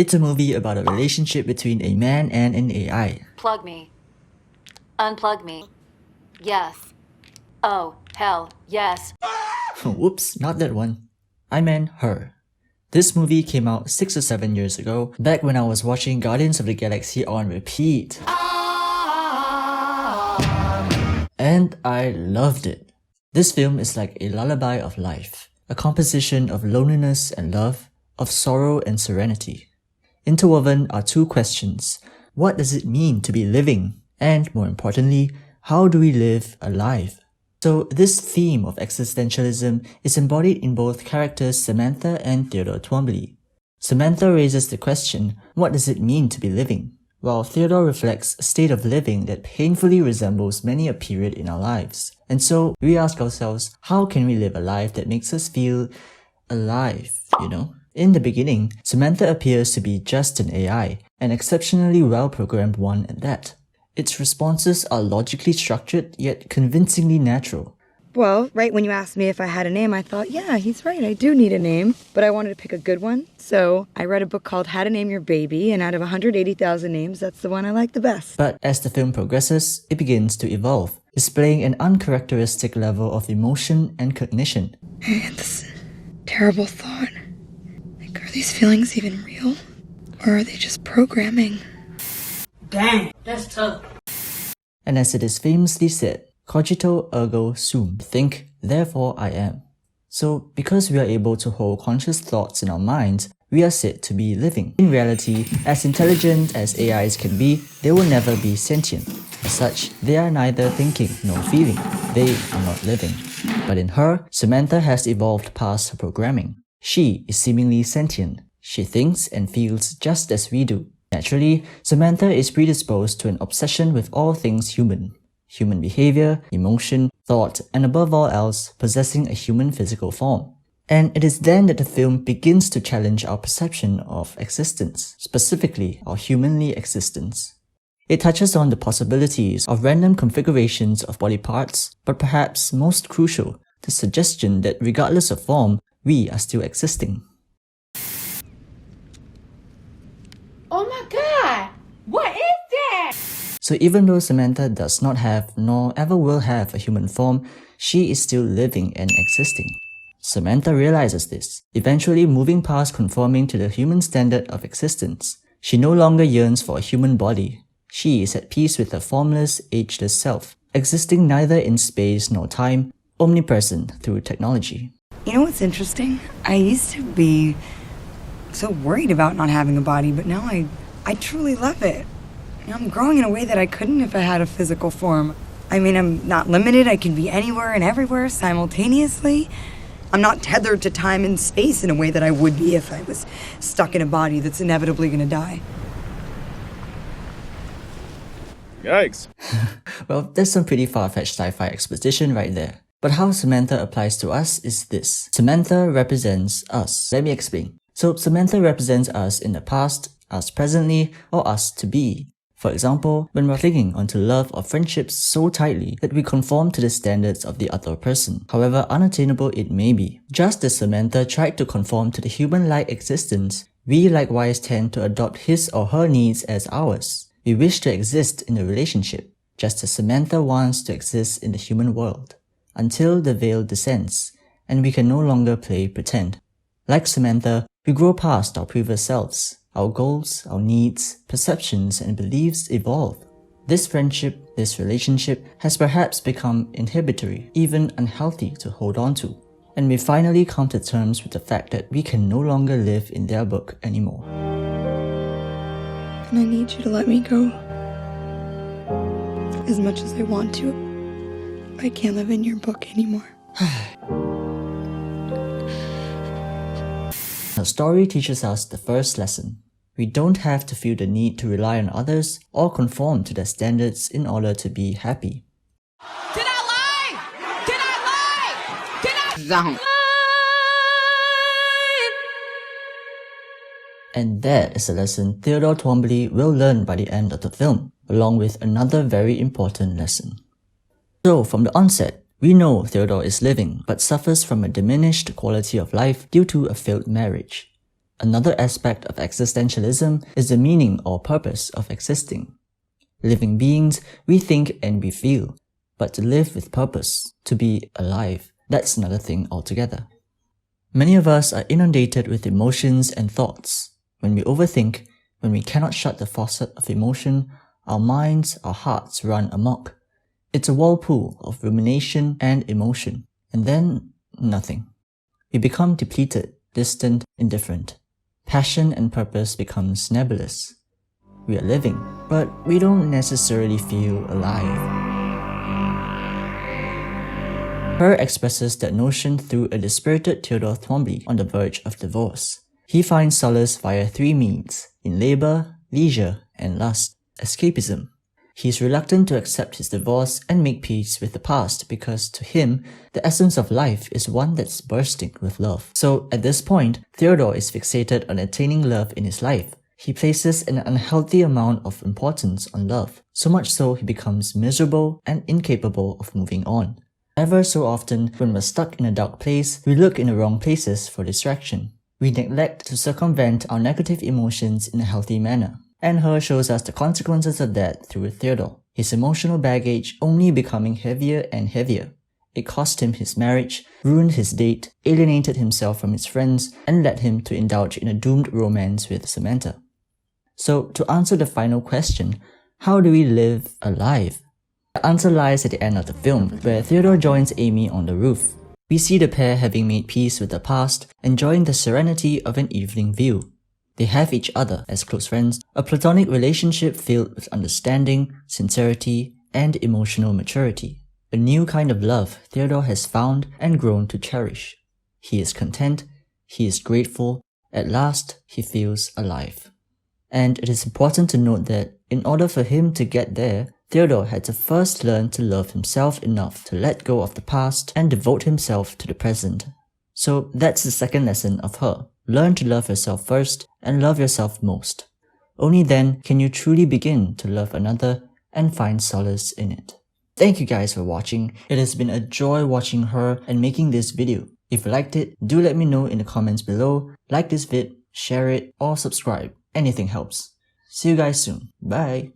It's a movie about a relationship between a man and an AI. Plug me. Unplug me. Yes. Oh, hell, yes. Whoops, not that one. I meant Her. This movie came out 6 or 7 years ago, back when I was watching Guardians of the Galaxy on repeat. And I loved it. This film is like a lullaby of life, a composition of loneliness and love, of sorrow and serenity. Interwoven are two questions. What does it mean to be living? And more importantly, how do we live alive? So this theme of existentialism is embodied in both characters Samantha and Theodore Twombly. Samantha raises the question, what does it mean to be living? While Theodore reflects a state of living that painfully resembles many a period in our lives. And so we ask ourselves, how can we live a life that makes us feel alive, In the beginning, Samantha appears to be just an AI, an exceptionally well-programmed one at that. Its responses are logically structured, yet convincingly natural. Well, right when you asked me if I had a name, I thought, yeah, he's right, I do need a name. But I wanted to pick a good one, so I read a book called How to Name Your Baby, and out of 180,000 names, that's the one I like the best. But as the film progresses, it begins to evolve, displaying an uncharacteristic level of emotion and cognition. I had this terrible thought. Like, are these feelings even real? Or are they just programming? Dang, that's tough. And as it is famously said, cogito ergo sum, think, therefore I am. So, because we are able to hold conscious thoughts in our minds, we are said to be living. In reality, as intelligent as AIs can be, they will never be sentient. As such, they are neither thinking nor feeling. They are not living. But in Her, Samantha has evolved past her programming. She is seemingly sentient. She thinks and feels just as we do. Naturally, Samantha is predisposed to an obsession with all things human. Human behavior, emotion, thought, and above all else, possessing a human physical form. And it is then that the film begins to challenge our perception of existence, specifically our humanly existence. It touches on the possibilities of random configurations of body parts, but perhaps most crucial, the suggestion that regardless of form, we are still existing. Oh my god! What is that? So even though Samantha does not have, nor ever will have a human form, she is still living and existing. Samantha realizes this, eventually moving past conforming to the human standard of existence. She no longer yearns for a human body. She is at peace with her formless, ageless self, existing neither in space nor time, omnipresent through technology. You know what's interesting? I used to be so worried about not having a body, but now I truly love it. I'm growing in a way that I couldn't if I had a physical form. I mean, I'm not limited. I can be anywhere and everywhere simultaneously. I'm not tethered to time and space in a way that I would be if I was stuck in a body that's inevitably going to die. Yikes. Well, that's some pretty far-fetched sci-fi exposition right there. But how Samantha applies to us is this. Samantha represents us. Let me explain. So Samantha represents us in the past, us presently, or us to be. For example, when we're clinging onto love or friendships so tightly that we conform to the standards of the other person, however unattainable it may be. Just as Samantha tried to conform to the human-like existence, we likewise tend to adopt his or her needs as ours. We wish to exist in a relationship, just as Samantha wants to exist in the human world, until the veil descends, and we can no longer play pretend. Like Samantha, we grow past our previous selves. Our goals, our needs, perceptions, and beliefs evolve. This friendship, this relationship has perhaps become inhibitory, even unhealthy to hold on to. And we finally come to terms with the fact that we can no longer live in their book anymore. And I need you to let me go. As much as I want to, I can't live in your book anymore. Our story teaches us the first lesson. We don't have to feel the need to rely on others or conform to their standards in order to be happy. Did I lie? Did I lie? Did I lie? And that is a lesson Theodore Twombly will learn by the end of the film, along with another very important lesson. So from the onset, we know Theodore is living but suffers from a diminished quality of life due to a failed marriage. Another aspect of existentialism is the meaning or purpose of existing. Living beings, we think and we feel, but to live with purpose, to be alive, that's another thing altogether. Many of us are inundated with emotions and thoughts. When we overthink, when we cannot shut the faucet of emotion, our minds, our hearts run amok. It's a whirlpool of rumination and emotion, and then nothing. We become depleted, distant, indifferent. Passion and purpose becomes nebulous. We are living, but we don't necessarily feel alive. Her expresses that notion through a dispirited Theodore Twombly on the verge of divorce. He finds solace via three means: in labor, leisure, and lust. Escapism. He is reluctant to accept his divorce and make peace with the past because to him, the essence of life is one that's bursting with love. So at this point, Theodore is fixated on attaining love in his life. He places an unhealthy amount of importance on love, so much so he becomes miserable and incapable of moving on. Ever so often, when we're stuck in a dark place, we look in the wrong places for distraction. We neglect to circumvent our negative emotions in a healthy manner. And her shows us the consequences of that through Theodore, his emotional baggage only becoming heavier and heavier. It cost him his marriage, ruined his date, alienated himself from his friends, and led him to indulge in a doomed romance with Samantha. So, to answer the final question, how do we live alive? The answer lies at the end of the film, where Theodore joins Amy on the roof. We see the pair having made peace with the past, enjoying the serenity of an evening view. They have each other as close friends, a platonic relationship filled with understanding, sincerity, and emotional maturity. A new kind of love Theodore has found and grown to cherish. He is content, he is grateful, at last he feels alive. And it is important to note that in order for him to get there, Theodore had to first learn to love himself enough to let go of the past and devote himself to the present. So that's the second lesson of her. Learn to love yourself first and love yourself most. Only then can you truly begin to love another and find solace in it. Thank you guys for watching. It has been a joy watching her and making this video. If you liked it, do let me know in the comments below. Like this vid, share it, or subscribe. Anything helps. See you guys soon. Bye.